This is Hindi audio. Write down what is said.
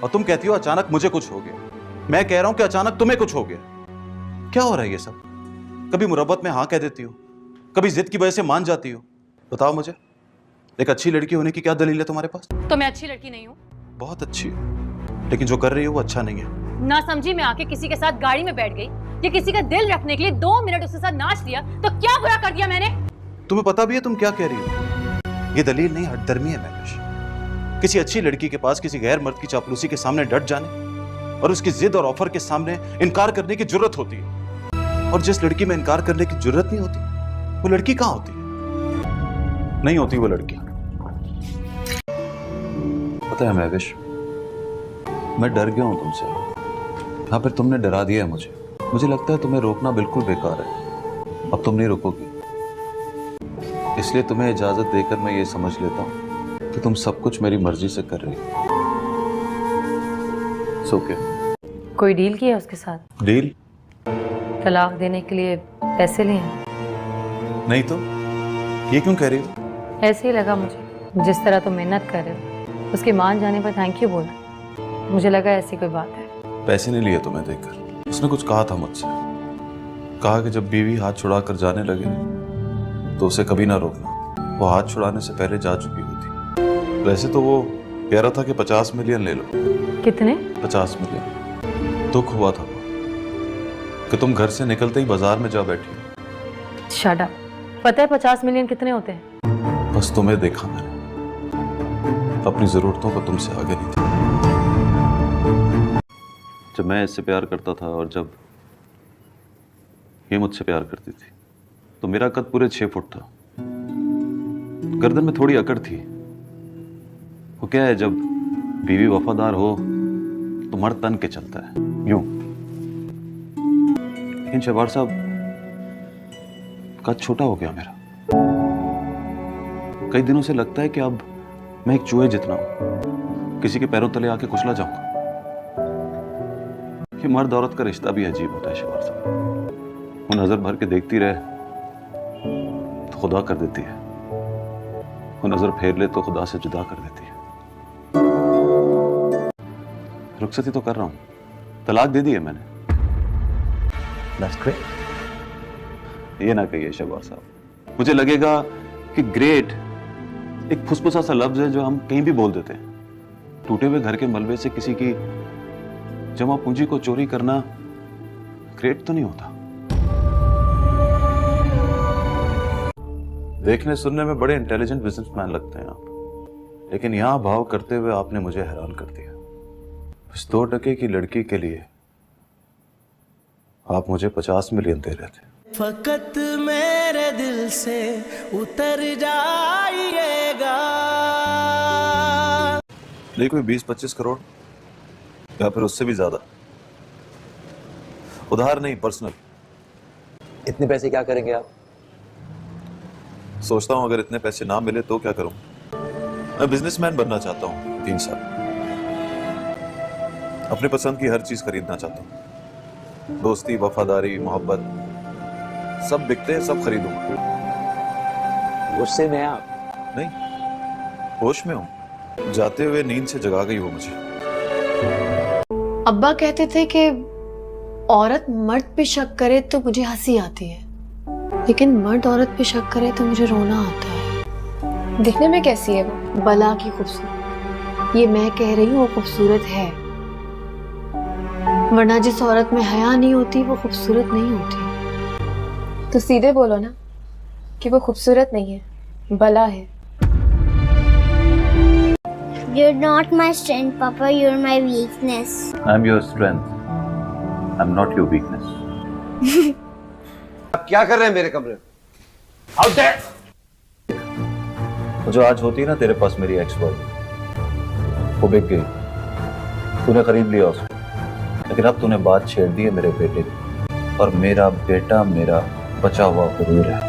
और तुम कहती हो अचानक मुझे कुछ हो गया। मैं कह रहा हूं कि अचानक तुम्हें कुछ हो गया। क्या हो रहा है ये सब? कभी मुरब्बत में हाँ कह देती हो, कभी जिद की वजह से मान जाती हो। बताओ मुझे, एक अच्छी लड़की होने की क्या दलील है तुम्हारे पास? तो मैं अच्छी लड़की नहीं हूँ? बहुत अच्छी है, लेकिन जो कर रही हो वो अच्छा नहीं है। ना समझी, मैं आके किसी के साथ गाड़ी में बैठ गई या किसी का दिल रखने के लिए 2 मिनट उसके साथ नाच लिया तो क्या बुरा कर दिया मैंने? तुम्हें पता भी है तुम क्या कह रही हो? ये दलील नहीं, हठधर्मी है महविश। किसी अच्छी लड़की के पास किसी गैर मर्द की चापलूसी के सामने डट जाने और उसकी जिद और ऑफर के सामने इनकार करने की जरूरत होती है। और जिस लड़की में इनकार करने की जरूरत नहीं होती, वो लड़की कहां होती है? नहीं होती वो लड़की। पता है महविश, मैं डर गया हूं तुमसे, या फिर तुमने डरा दिया है मुझे। मुझे लगता है तुम्हें रोकना बिल्कुल बेकार है। अब तुम नहीं रोकोगी, इसलिए तुम्हें इजाजत देकर मैं ये समझ लेता हूं कि तुम सब कुछ मेरी मर्जी से कर रही हो। सो क्या? कोई डील किया उसके साथ? डील? तलाक देने के लिए पैसे लिए हैं? नहीं तो ये क्यों कह रही हो? ऐसे ही लगा मुझे, जिस तरह तुम मेहनत कर रहे हो उसके मान जाने पर थैंक यू बोला, मुझे लगा ऐसी कोई बात है। पैसे नहीं लिए तुम्हें देखकर। उसने कुछ कहा था मुझसे, कहा कि जब बीवी हाथ छुड़ा कर जाने लगे तो उसे कभी ना रोकना, वो हाथ छुड़ाने से पहले जा चुकी होती। वैसे तो वो कह रहा था कि 50 मिलियन ले लो। कितने? 50 मिलियन। दुख हुआ था कि तुम घर से निकलते ही बाजार में जा बैठी। Shut up. पता है 50 मिलियन कितने होते हैं? बस तुम्हें देखा मैंने, अपनी जरूरतों को तुमसे आगे नहीं थी। जब मैं इससे प्यार करता था और जब ये मुझसे प्यार करती थी तो मेरा कद पूरे 6 फुट था। गर्दन में थोड़ी अकड़ थी। वो क्या है, जब बीवी वफादार हो तो मर्द तन के चलता है, यूं। लेकिन शहबार साहब, कद छोटा हो गया मेरा। कई दिनों से लगता है कि अब मैं एक चूहे जितना हूं, किसी के पैरों तले आके कुचला जाऊंगा। ये मर्द औरत का रिश्ता भी अजीब होता है शहबार साहब। वो नजर भर के देखती रहे तो खुदा कर देती है, वो नजर फेर ले तो खुदा से जुदा कर देती है। रुखसती तो कर रहा हूं, तलाक दे दी है मैंने। That's great. ये ना कहिए शहबाज साहब, मुझे लगेगा कि ग्रेट एक फुसफुसा सा लफ्ज है जो हम कहीं भी बोल देते हैं। टूटे हुए घर के मलबे से किसी की जमा पूंजी को चोरी करना ग्रेट तो नहीं होता। देखने सुनने में बड़े इंटेलिजेंट बिजनेसमैन लगते हैं आप, लेकिन यहां भाव करते हुए आपने मुझे हैरान कर दिया। इस 2 टके की लड़की के लिए आप मुझे 50 मिलियन दे रहे थे। फकत मेरे दिल से उतर जाइएगा। नहीं कोई 20-25 करोड़ या फिर उससे भी ज्यादा। उधार नहीं, पर्सनल। इतने पैसे क्या करेंगे आप? सोचता हूं अगर इतने पैसे ना मिले तो क्या करूं। मैं बिजनेसमैन बनना चाहता हूं 3 साल। अपने पसंद की हर चीज खरीदना चाहता हूं। दोस्ती, वफादारी, मोहब्बत, सब बिकते हैं, सब खरीदूंगा। गुस्से में आप? नहीं, होश में हूं। जाते हुए नींद से जगा गई वो मुझे। अब्बा कहते थे कि औरत मर्द पे शक करे तो मुझे हंसी आती है, लेकिन मर्द औरत पे शक करे तो मुझे रोना आता है। दिखने में कैसी है वो? बला की खूबसूरत। ये मैं कह रही हूँ वो खूबसूरत है, वरना जिस औरत में हया नहीं होती वो खूबसूरत नहीं होती। तो सीधे बोलो ना कि वो खूबसूरत नहीं है, बला है। You're not my strength, Papa. You're my weakness. I'm your strength. I'm not your weakness. आप क्या कर रहे हैं मेरे कमरे में? Out there! वो जो आज होती है ना तेरे पास मेरी एक्स वाइफ, वो बिक गई। तूने खरीद लिया उसको, लेकिन अब तूने बात छेड़ दी है मेरे बेटे की। और मेरा बेटा मेरा बचा हुआ गुरूर है।